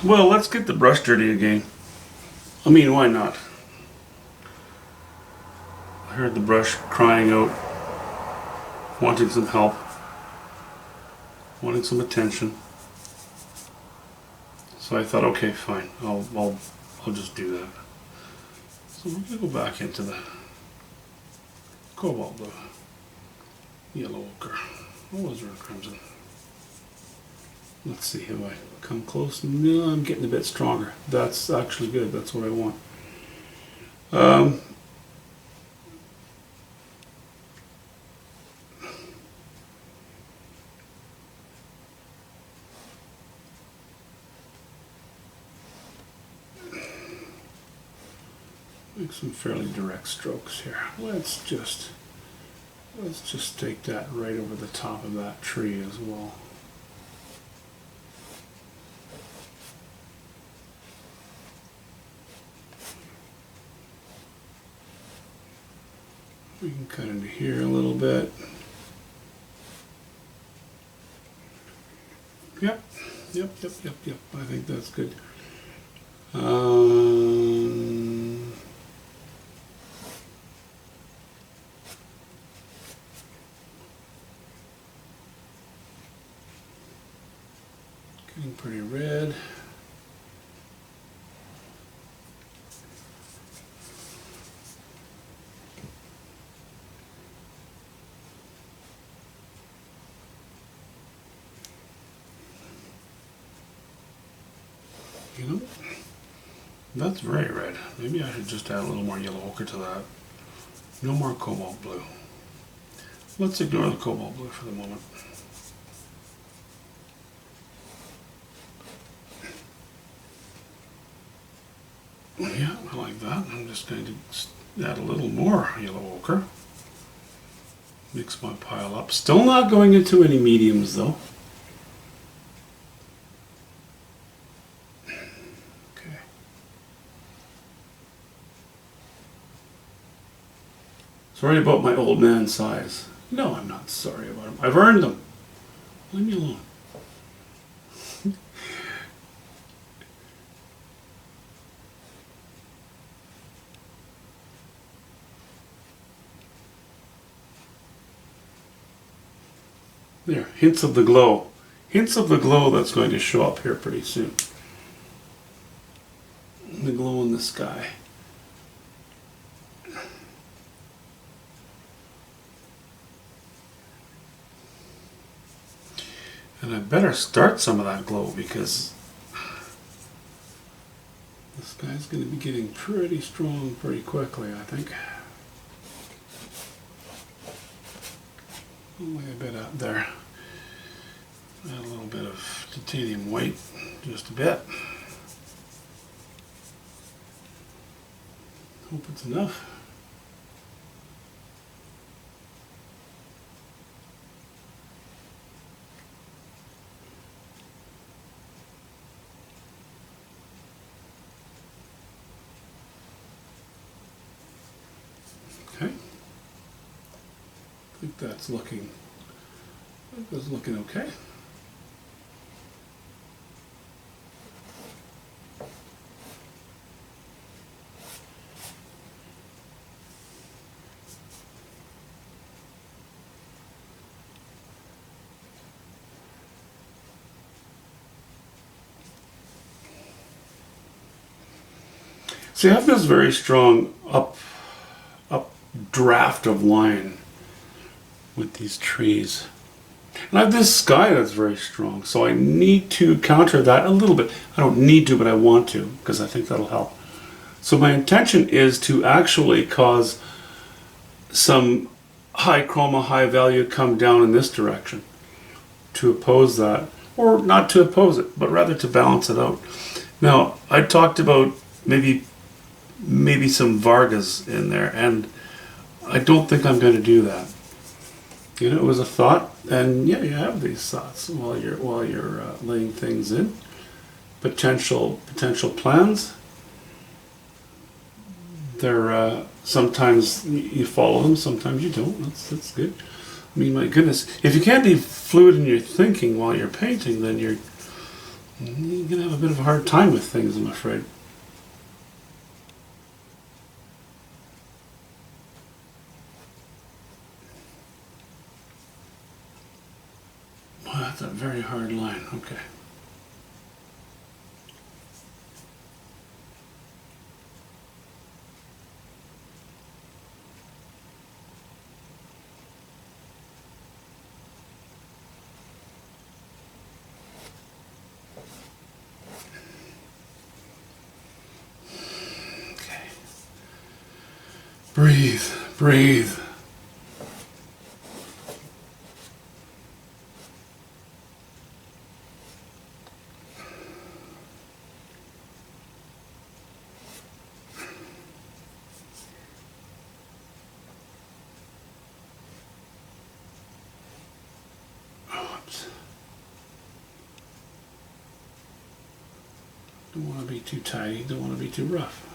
Well, let's get the brush dirty again. I mean, why not? I heard the brush crying out, wanting some help, wanting some attention. So I thought, okay, fine, I'll just do that. So we're gonna go back into the cobalt blue, yellow ochre. What was there, crimson? Let's see, have I come close? No, I'm getting a bit stronger. That's actually good. That's what I want. Make some fairly direct strokes here. Let's just take that right over the top of that tree as well. We can cut into here a little bit. Yep. I think that's good. Getting pretty red. You know, that's very red. Maybe I should just add a little more yellow ochre to that. No more cobalt blue. Let's ignore the cobalt blue for the moment. Yeah, I like that. I'm just going to add a little more yellow ochre. Mix my pile up. Still not going into any mediums though. Okay. Sorry about my old man size. No, I'm not sorry about them. I've earned them. Leave me alone. There, hints of the glow. Hints of the glow that's going to show up here pretty soon. The glow in the sky. And I better start some of that glow because the sky's going to be getting pretty strong pretty quickly, I think. Only a bit out there. Add a little bit of titanium white, just a bit. Hope it's enough. Okay. I think that's looking okay. See, I have this very strong up draft of line with these trees. And I have this sky that's very strong, so I need to counter that a little bit. I don't need to, but I want to, because I think that'll help. So my intention is to actually cause some high chroma, high value come down in this direction to oppose that, or not to oppose it, but rather to balance it out. Now, I talked about maybe some Vargas in there, and I don't think I'm going to do that. You know, it was a thought, and yeah, you have these thoughts while you're laying things in. Potential plans. They're sometimes you follow them, sometimes you don't. That's good. I mean, my goodness, if you can't be fluid in your thinking while you're painting, then You're going to have a bit of a hard time with things, I'm afraid. Well, that's a very hard line. Okay. Breathe, breathe. Oops. Don't want to be too tidy, don't want to be too rough.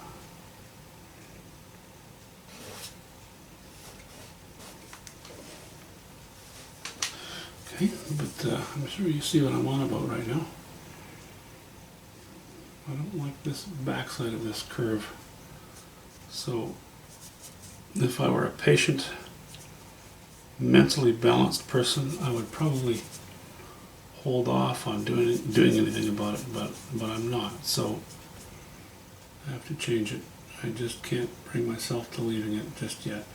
Okay, but I'm sure you see what I'm on about right now. I don't like this backside of this curve. So if I were a patient, mentally balanced person, I would probably hold off on doing anything about it, but I'm not. So I have to change it. I just can't bring myself to leaving it just yet.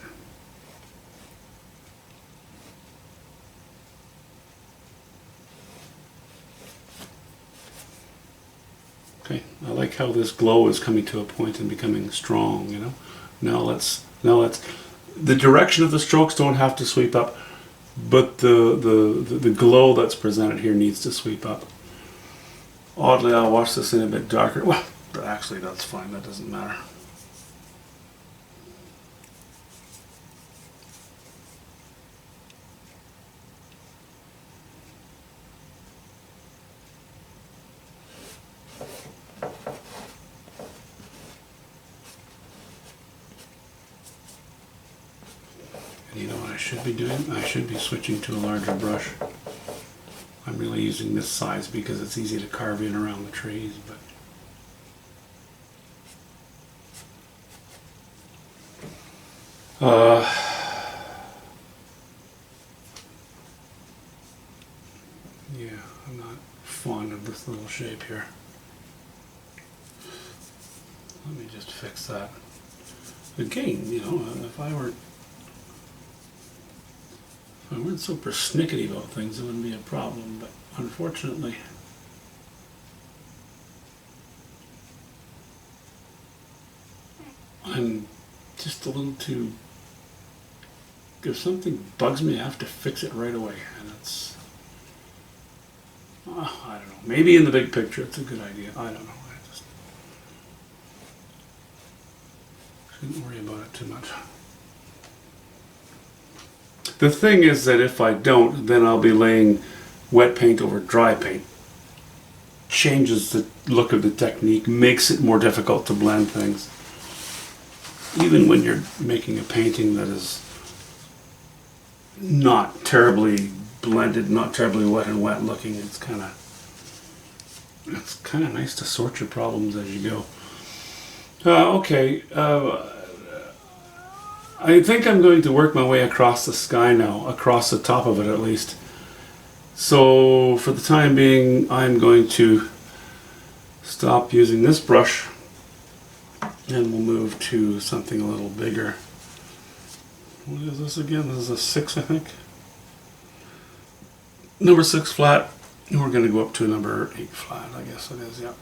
Okay, I like how this glow is coming to a point and becoming strong, you know. Now let's the direction of the strokes don't have to sweep up, but the glow that's presented here needs to sweep up. Oddly, I'll wash this in a bit darker. Well, actually that's fine, that doesn't matter. And you know what I should be doing? I should be switching to a larger brush. I'm really using this size because it's easy to carve in around the trees, but yeah, I'm not fond of this little shape here. Let me just fix that. Again, you know, if I weren't so persnickety about things, it wouldn't be a problem, but unfortunately, I'm just a little too, if something bugs me, I have to fix it right away, and it's, I don't know, maybe in the big picture it's a good idea, I don't know, I just shouldn't worry about it too much. The thing is that if I don't, then I'll be laying wet paint over dry paint. Changes the look of the technique, makes it more difficult to blend things. Even when you're making a painting that is not terribly blended, not terribly wet and wet looking, it's kind of nice to sort your problems as you go. Okay. I think I'm going to work my way across the sky now, across the top of it at least. So for the time being, I'm going to stop using this brush and we'll move to something a little bigger. What is this again? This is a 6, I think. Number 6 flat, and we're going to go up to a number 8 flat, I guess it is, yeah.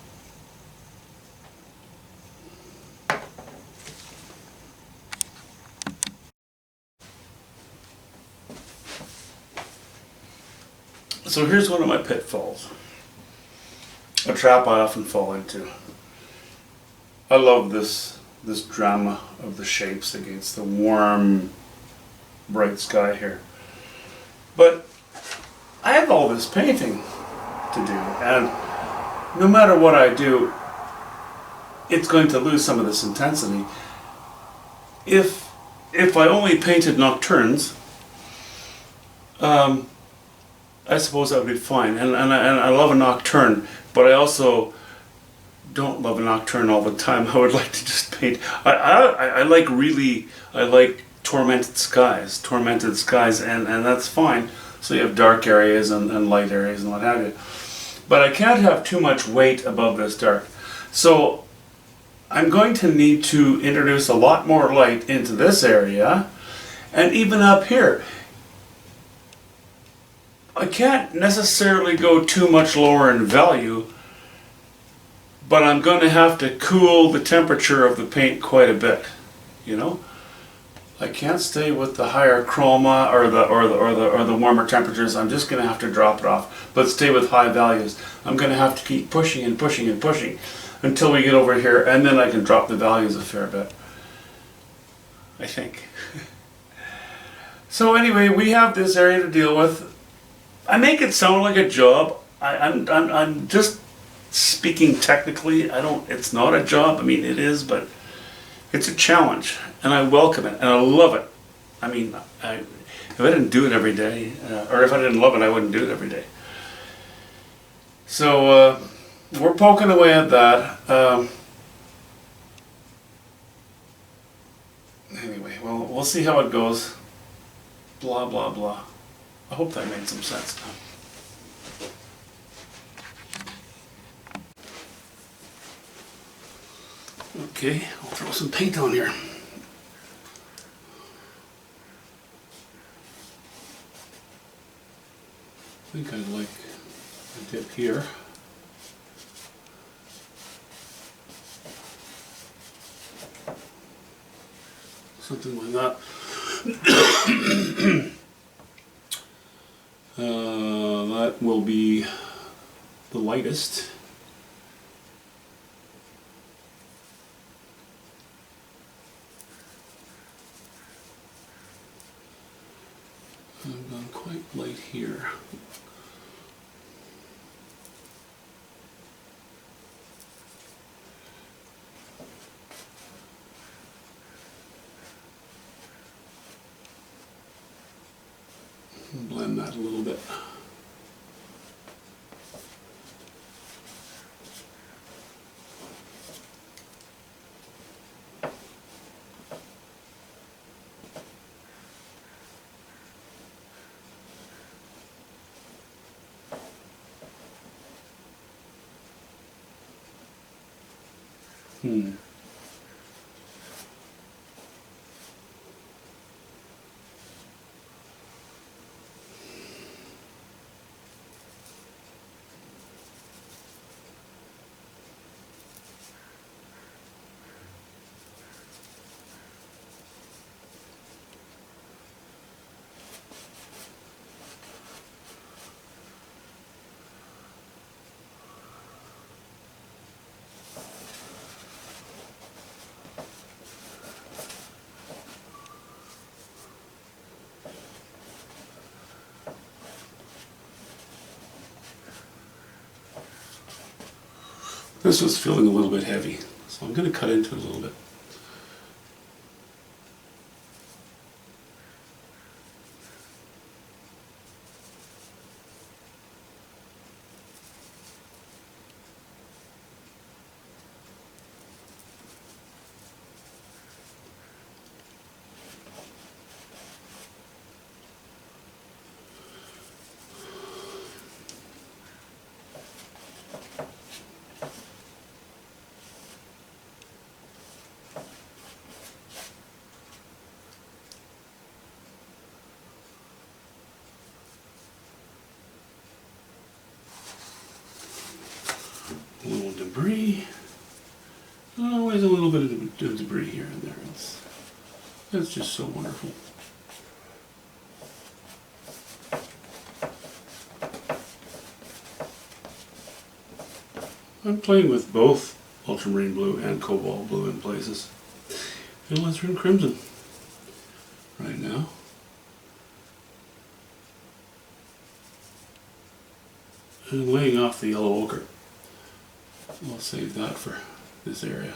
So here's one of my pitfalls, a trap I often fall into. I love this drama of the shapes against the warm, bright sky here. But I have all this painting to do, and no matter what I do, it's going to lose some of this intensity. If I only painted nocturnes, I suppose that would be fine. And I love a nocturne, but I also don't love a nocturne all the time. I would like to just paint. I like really, I like tormented skies, and that's fine. So you have dark areas and light areas and what have you. But I can't have too much weight above this dark. So I'm going to need to introduce a lot more light into this area and even up here. I can't necessarily go too much lower in value, but I'm going to have to cool the temperature of the paint quite a bit, you know? I can't stay with the higher chroma or the warmer temperatures. I'm just going to have to drop it off, but stay with high values. I'm going to have to keep pushing and pushing and pushing until we get over here, and then I can drop the values a fair bit, I think. So anyway, we have this area to deal with. I make it sound like a job. I'm just speaking technically. It's not a job. I mean, it is, but it's a challenge, and I welcome it, and I love it. I mean, if I didn't do it every day, or if I didn't love it, I wouldn't do it every day. So we're poking away at that. Anyway, well, we'll see how it goes. Blah, blah, blah. I hope that made some sense. Okay, I'll throw some paint on here. I think I'd like a dip here. Something like that. That will be the lightest. I've gone quite light here. Blend that a little bit. This was feeling a little bit heavy, so I'm going to cut into it a little bit. A little debris. Always a little bit of debris here and there. It's just so wonderful. I'm playing with both ultramarine blue and cobalt blue in places. And let's run crimson right now. And laying off the yellow ochre. I'll save that for this area.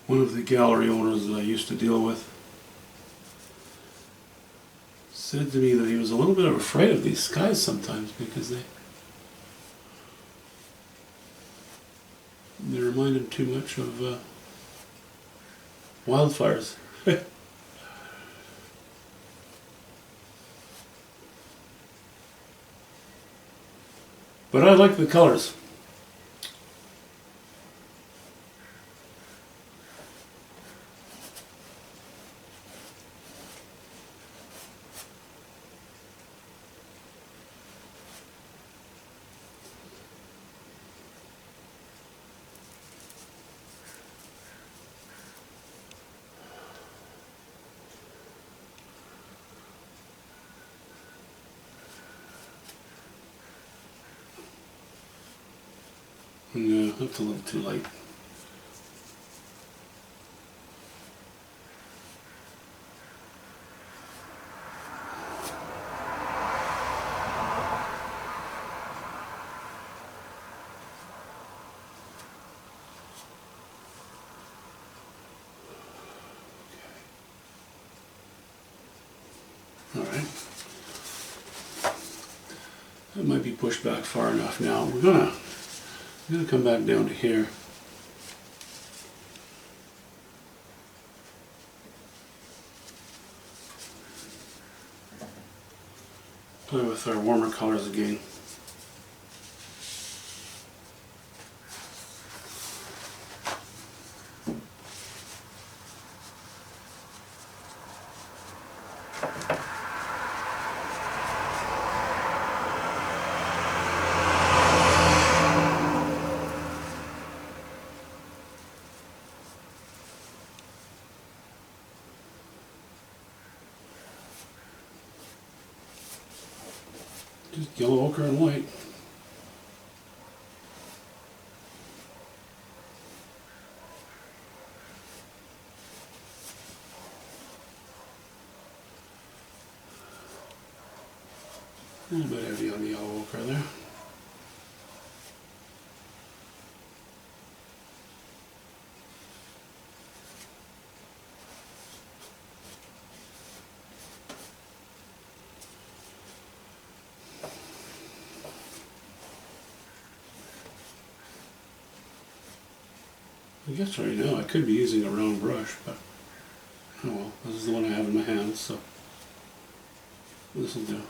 One of the gallery owners that I used to deal with said to me that he was a little bit afraid of these skies sometimes because they remind him too much of wildfires. But I like the colors. Yeah, that's a little too light. All right. That might be pushed back far enough now. I'm gonna come back down to here. Play with our warmer colors again. Just yellow, ochre, and white. A little bit heavy on the yellow ochre there. I guess right now I could be using a round brush, but oh well, this is the one I have in my hands, so this will do.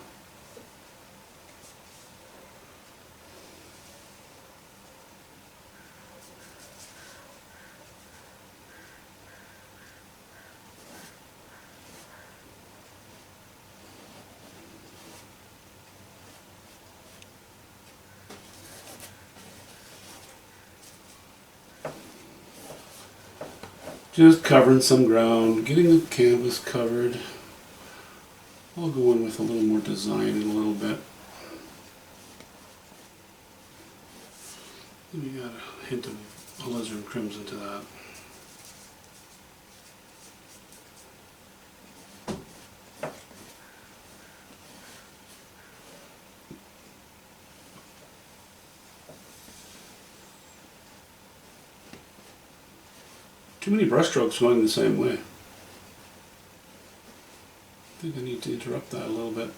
Just covering some ground, getting the canvas covered. I'll go in with a little more design in a little bit. We got a hint of alizarin crimson to that. Too many brush strokes going the same way. I think I need to interrupt that a little bit.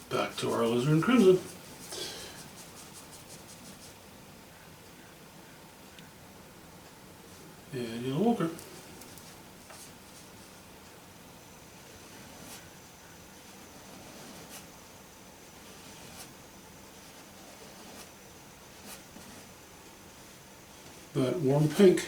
Back to our alizarin crimson. And yellow ochre. That warm pink.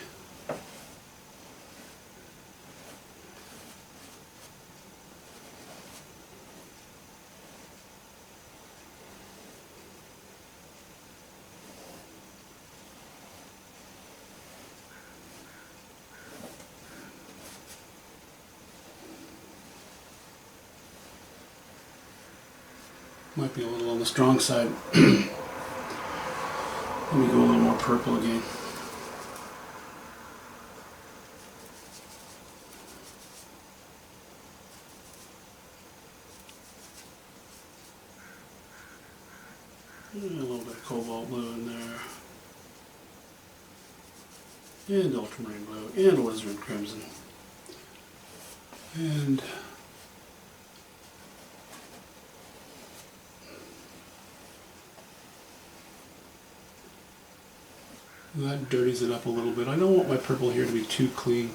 Might be a little on the strong side. Let me go a little more purple again. And a little bit of cobalt blue in there. And ultramarine blue. And alizarin crimson. And that dirties it up a little bit. I don't want my purple here to be too clean.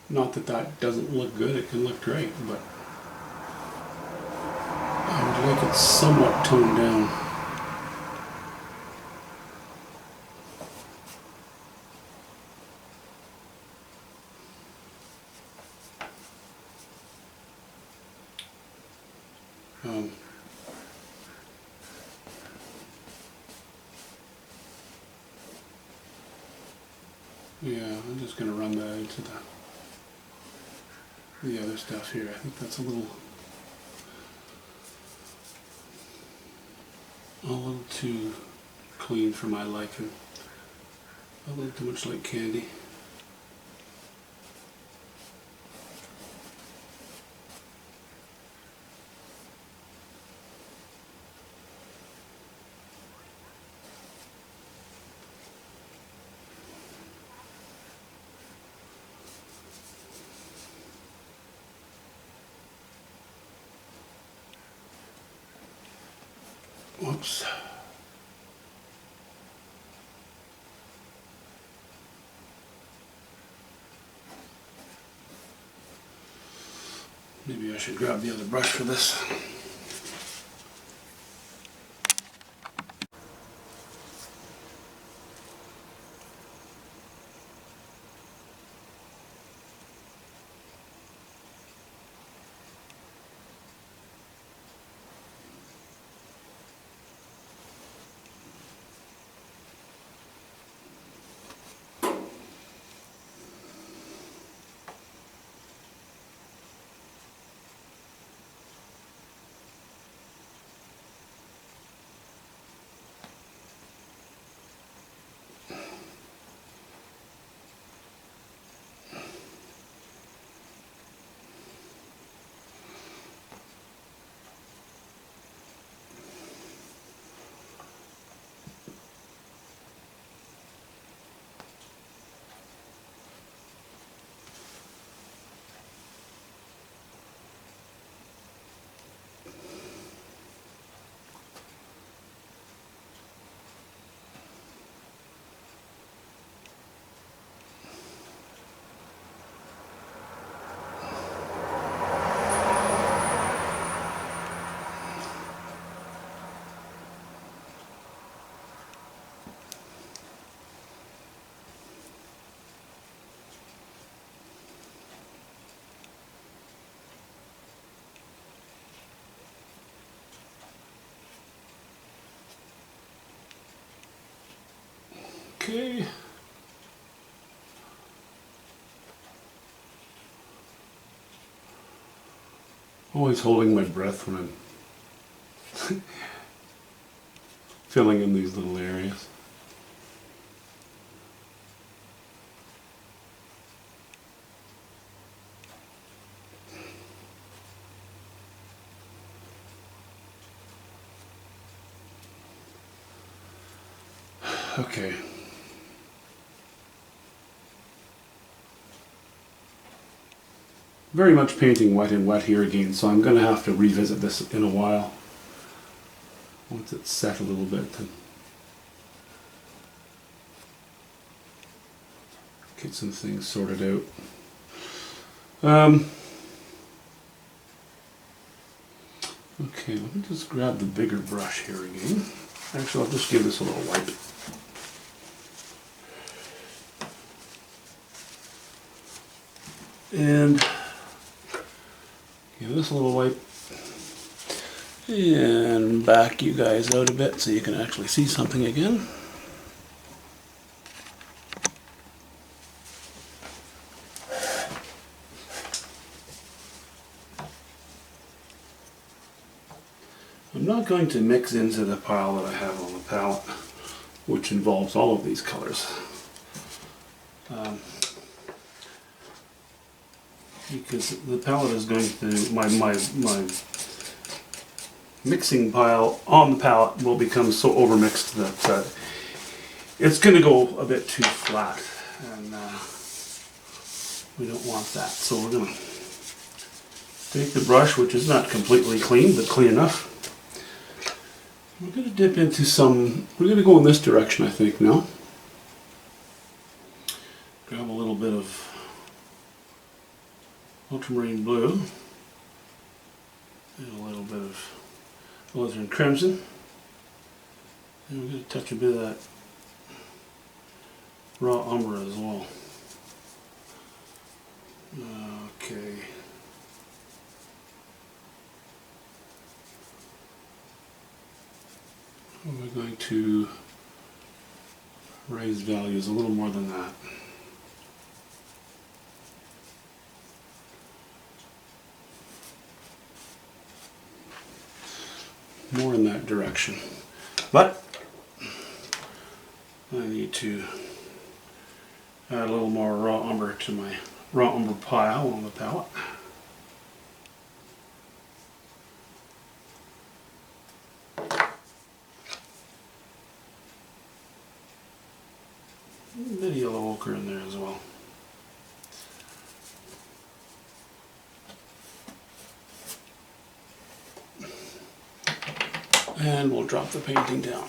Not that that doesn't look good, it can look great, but I would like it somewhat toned down. Yeah, I'm just going to run that into the other stuff here. I think that's a little too clean for my liking. A little too much like candy. Whoops. Maybe I should grab the other brush for this. Okay. Always holding my breath when I'm filling in these little areas. Okay. very much painting wet and wet here again, so I'm going to have to revisit this in a while. Once it's set a little bit, then get some things sorted out. Okay, let me just grab the bigger brush here again. Actually, I'll just give this a little wipe. And give this a little wipe. And back you guys out a bit so you can actually see something again. I'm not going to mix into the pile that I have on the palette, which involves all of these colors. Because the palette is going to, my mixing pile on the palette will become so overmixed that it's going to go a bit too flat, and we don't want that. So we're going to take the brush, which is not completely clean, but clean enough. We're going to dip into some, we're going to go in this direction, I think, now. Grab a little bit of ultramarine blue and a little bit of alizarin crimson, and we're going to touch a bit of that raw umber as well. Okay. We're going to raise values a little more than that. More in that direction. But I need to add a little more raw umber to my raw umber pile on the palette. A bit of yellow ochre in there as well. And we'll drop the painting down.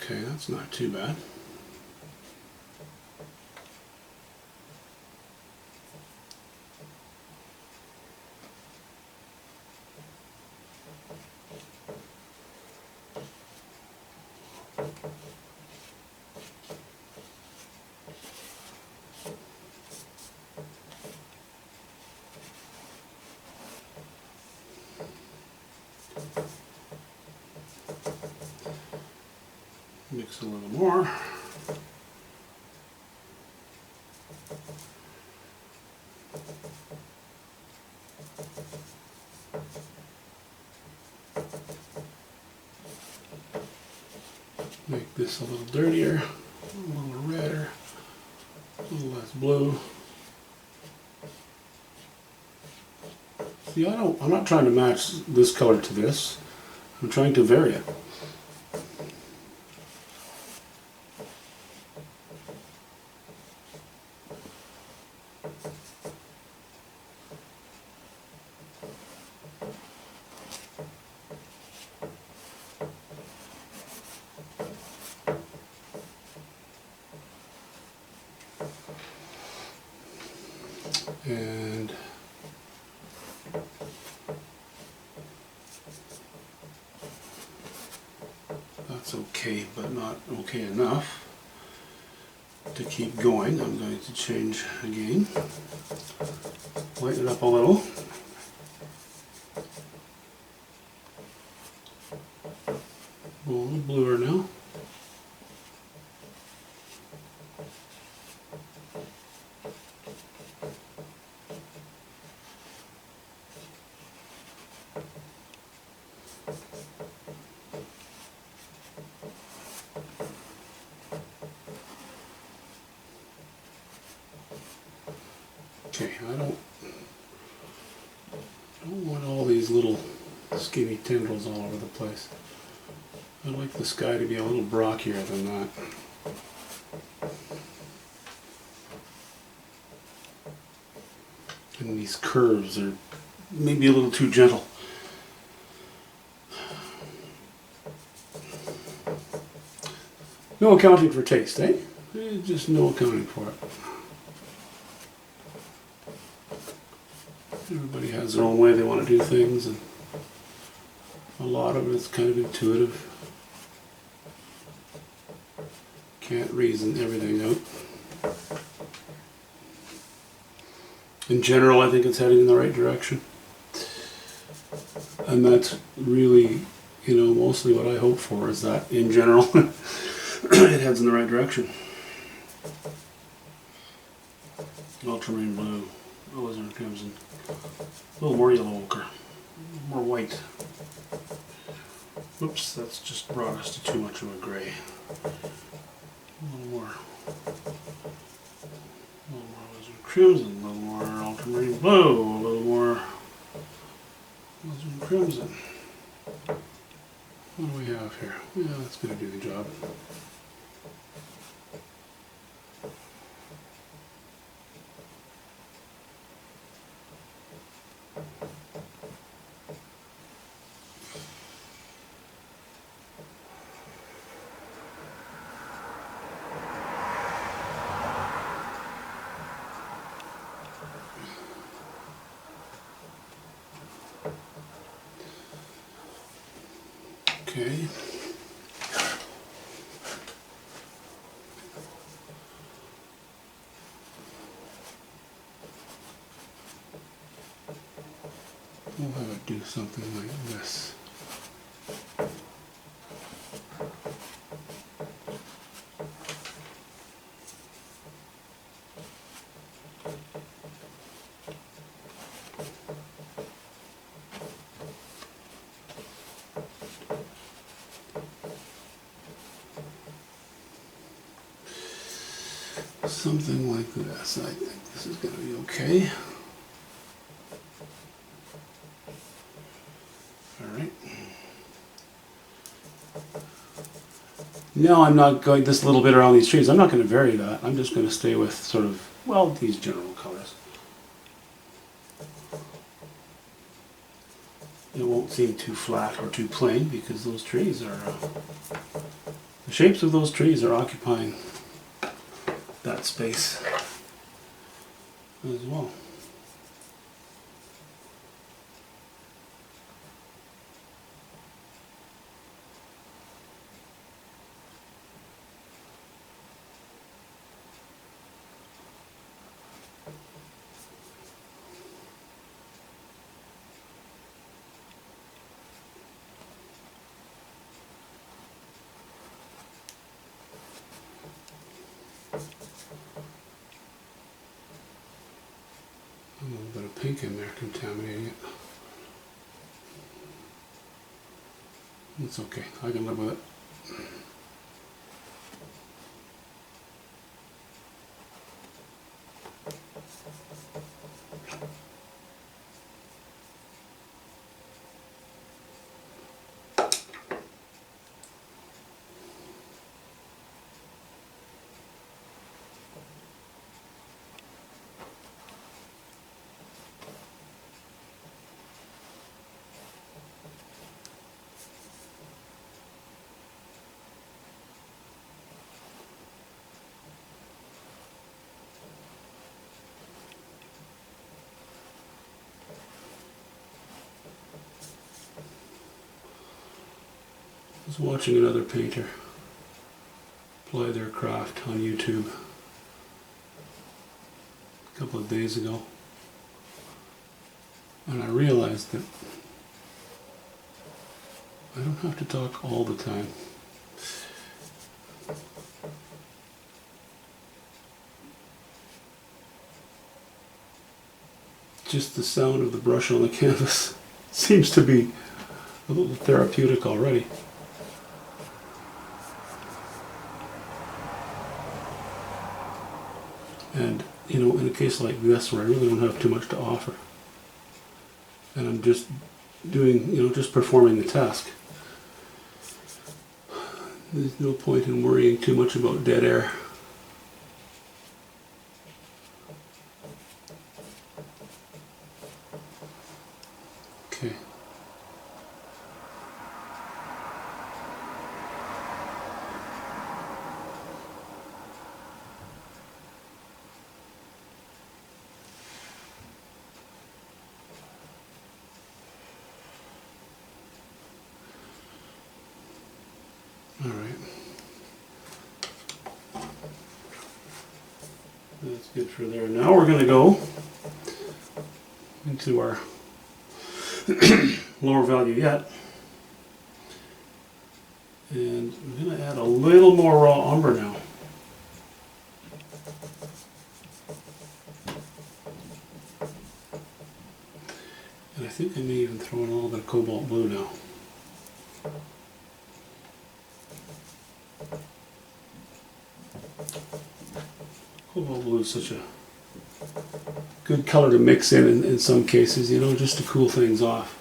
Okay, that's not too bad. Mix a little more. Make this a little dirtier, a little redder, a little less blue. See, I'm not trying to match this color to this. I'm trying to vary it. And that's okay, but not okay enough to keep going. I'm going to change again, lighten it up a little. A little bluer now. I don't want all these little skinny tendrils all over the place. I'd like the sky to be a little brockier than that. And these curves are maybe a little too gentle. No accounting for taste, eh? Just no accounting for it. Everybody has their own way they want to do things, and a lot of it is kind of intuitive. Can't reason everything out. In general, I think it's heading in the right direction. And that's really, mostly what I hope for, is that in general it heads in the right direction. Ultramarine blue, alizarin crimson, a little more yellow ochre, more white. Oops, that's just brought us to too much of a gray. A little more alizarin crimson, a little more ultramarine blue, a little more alizarin crimson. What do we have here? Yeah, that's going to do the job. Okay. We'll have it do something like this. Something like this. I think this is going to be okay. Alright. Now I'm not going this little bit around these trees. I'm not going to vary that. I'm just going to stay with sort of, well, these general colors. It won't seem too flat or too plain because those trees are, the shapes of those trees are occupying that space as well. A little bit of pink in there contaminating it. It's okay, I can live with it. I was watching another painter apply their craft on YouTube a couple of days ago, and I realized that I don't have to talk all the time. Just the sound of the brush on the canvas seems to be a little therapeutic already. And, in a case like this where I really don't have too much to offer. And I'm just doing, just performing the task. There's no point in worrying too much about dead air. Okay. All right. That's good for there. Now we're going to go into our lower value yet. And I'm going to add a little more raw umber now. And I think I may even throw in a little bit of cobalt blue now. Cobalt blue is such a good color to mix in some cases, just to cool things off.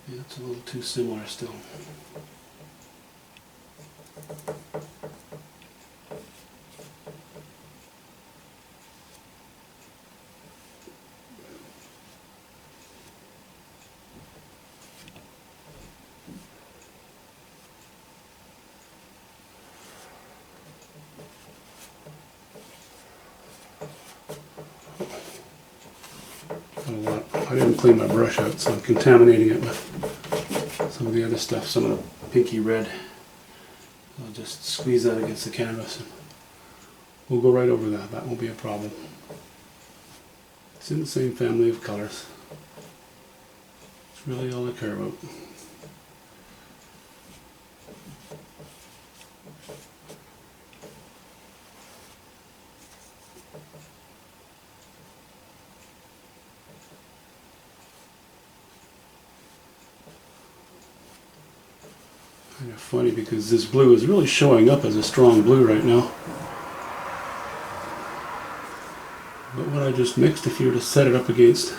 Yeah, it's a little too similar still. I didn't clean my brush out, so I'm contaminating it with some of the other stuff, some of the pinky red. I'll just squeeze that against the canvas and we'll go right over that. That won't be a problem. It's in the same family of colors. It's really all I care about. Kind of funny because this blue is really showing up as a strong blue right now. But what I just mixed, if you were to set it up against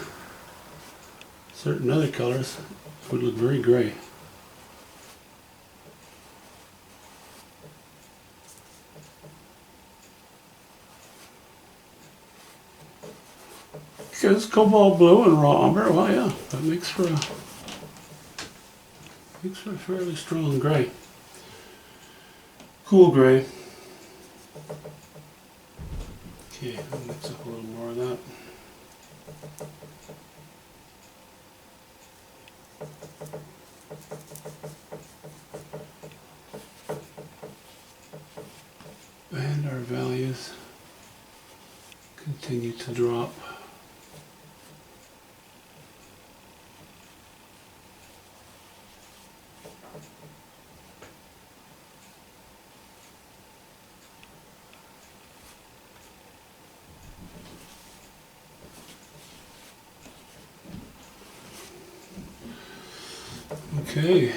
certain other colors, it would look very gray. Because cobalt blue and raw umber, well yeah, that makes for a fairly strong gray. Cool gray. Okay, I'll mix up a little more of that. And our values continue to drop. Okay.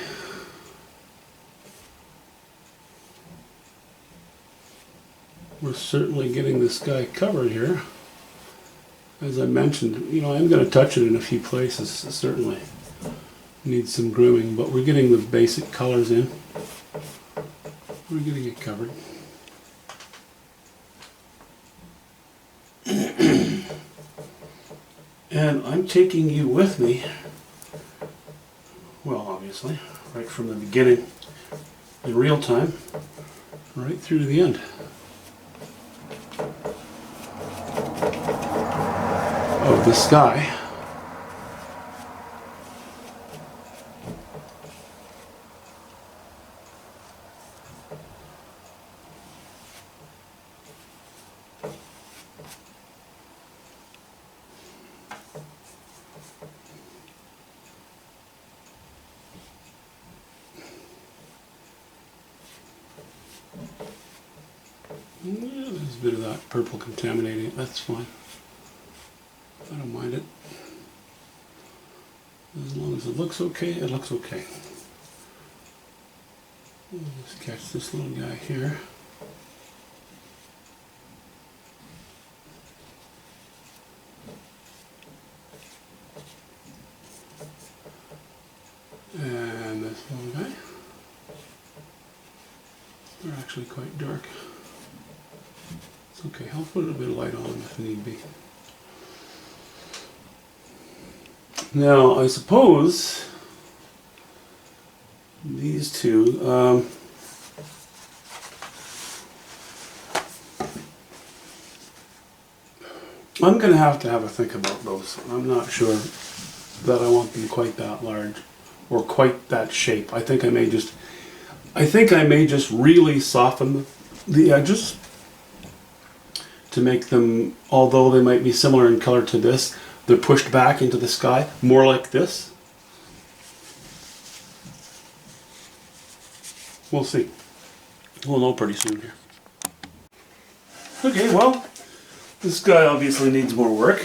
We're certainly getting this guy covered here. As I mentioned, I'm going to touch it in a few places, certainly. Needs some grooming, but we're getting the basic colors in. We're getting it covered. And I'm taking you with me, well, obviously, right from the beginning, in real time, right through to the end of the sky. Yeah, there's a bit of that purple contaminating it, that's fine. I don't mind it. As long as it looks okay, it looks okay. Let's catch this little guy here. actually quite dark. It's okay, I'll put a bit of light on if need be. Now, I suppose these two, I'm going to have a think about those. I'm not sure that I want them quite that large or quite that shape. I think I may just really soften the edges to make them, although they might be similar in color to this, they're pushed back into the sky, more like this. We'll see. We'll know pretty soon here. Okay, well, this guy obviously needs more work.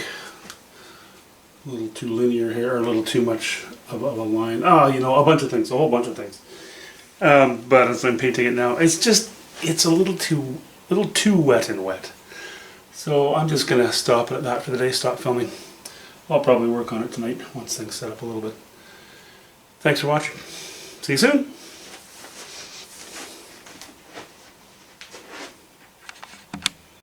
A little too linear here, or a little too much of a line. You know, a bunch of things, a whole bunch of things. But as I'm painting it now, it's a little too wet and wet. So I'm just gonna stop at that for the day, stop filming. I'll probably work on it tonight once things set up a little bit. Thanks for watching. See you soon.